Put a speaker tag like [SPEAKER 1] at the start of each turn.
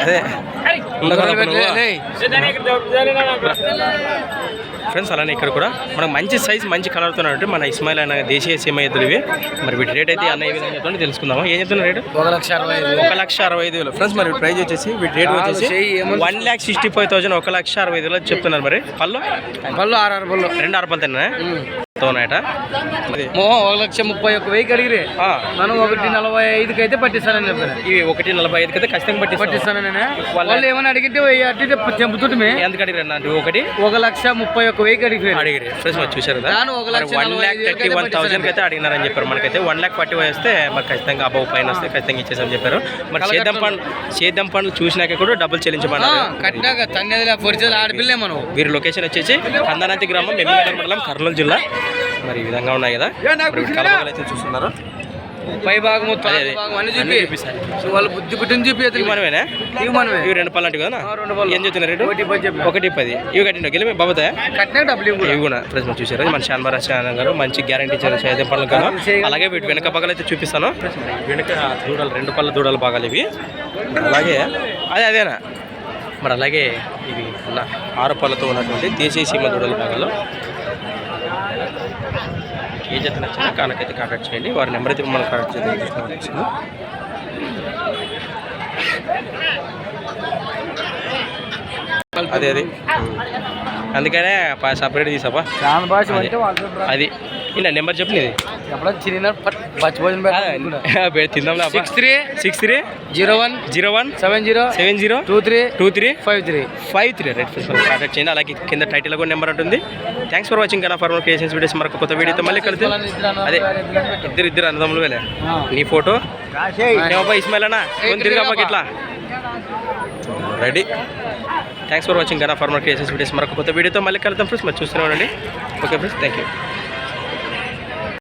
[SPEAKER 1] అదే ఫ్రెండ్స్. అలానే ఇక్కడ కూడా మనకు మంచి సైజ్ మంచి కలర్తో ఉన్నట్టు మన ఇస్మాయిల్ అన్న దేశీయ సీమ ఎద్దులు ఇవి. మరి వీటి రేట్ అయితే అన్న ఏ విధంగా చెప్తాను తెలుసుకుందామా. ఏం చెప్తున్నా రేటు? 1,65,000. ఫ్రెండ్స్ మరి ప్రైజ్ వచ్చేసి వీటి రేట్ వచ్చేసి 1,65,000 1,65,000 చెప్తున్నారు. మరి పళ్ళు
[SPEAKER 2] 6 పళ్ళు
[SPEAKER 1] 2 6 పళ్ళు తిన్నా తోనాయట.
[SPEAKER 2] 1,31,000 అడిగిరే మనం 1,45,000 అయితే పట్టిస్తానని చెప్పాను.
[SPEAKER 1] ఇవి 1,45,000 అయితే ఖచ్చితంగా పట్టిస్తాను.
[SPEAKER 2] వాళ్ళు ఏమైనా అడిగితే చెంపుతుంటే
[SPEAKER 1] ఎందుకు అడిగారు అంటే
[SPEAKER 2] 1,31,000
[SPEAKER 1] అడిగారు. ఫ్రెండ్స్ మరి చూసారు కదా 1,31,000 అయితే అడిగినారని చెప్పారు. మనకైతే 1,40,000 వస్తే మరి ఖచ్చితంగా అబౌవ్ పైన వస్తే ఖచ్చితంగా ఇచ్చేసామని చెప్పారు. మరి సేద్యం పనులు చూసినాక కూడా డబ్బులు చెల్లించమన్నారు.
[SPEAKER 2] ఆడపిల్లే మనం.
[SPEAKER 1] వీరి లొకేషన్ వచ్చేసి కందనాతి గ్రామం ఎమ్మిగనూరు మండలం కర్నూలు జిల్లా. మరి ఈ విధంగా ఉన్నాయి కదా కలర్ అయితే చూస్తున్నారు.
[SPEAKER 2] పై భాగం వాళ్ళు బుద్ధి పుట్టిన చూపి
[SPEAKER 1] మనమేనా ఇవి 2 పళ్ళు అంటే కదా. ఏం చెప్తున్నారు రేటు? 1,10. ఇవి కట్టిన గెలిమి బాబుతాయా ఇవి కూడా. ఫ్రెండ్స్ మనం చూసారు మన శాన్భరాజ్ గారు మంచి గ్యారంటీ ఇచ్చారు సేద్యం పనులు కదా. అలాగే వీటి వెనక భాగాలు అయితే చూపిస్తాను. వెనక దూడలు 2 పళ్ళ దూడల భాగాలు ఇవి. అలాగే అదేనా మరి అలాగే ఇవి ఉన్న 6 పళ్ళతో ఉన్నటువంటి దేశీయ సీమ దూడల భాగాలు. ఏ జత నచ్చినా కానకైతే కాంటాక్ట్ చేయండి. వారి నెంబర్ అయితే మనం కాంటాక్ట్ చేద్దాం. అదే అందుకనే సపరేట్ తీసాపా అది ఇలా నెంబర్ చెప్పు నీది తిందాం. 6301702353 రైట్. కాంటాక్ట్ చేయండి. అలాగే కింద టైటిల్ కూడా నెంబర్ ఉంటుంది. థ్యాంక్స్ ఫర్ వాచింగ్ కన్నా ఫార్మర్ క్రియేషన్స్ వీడియోస్. మరొక కొత్త వీడియోతో మళ్ళీ కలిసి అదే ఇద్దరు అన్నదమ్ములు వెళ్ళే నీ ఫోటో ఏమబ్బా ఇస్మాయిల్ అన్న తిరిగాబాకి ఇట్లా రెడీ. థ్యాంక్స్ ఫర్ వాచింగ్ కన్నా ఫార్మర్ క్రియేషన్స్ వీడియోస్. మరొక కొత్త వీడియోతో మళ్ళీ కలుద్దాం ఫ్రెండ్స్. మరి చూస్తూనే ఉండండి. Okay friends, thank you.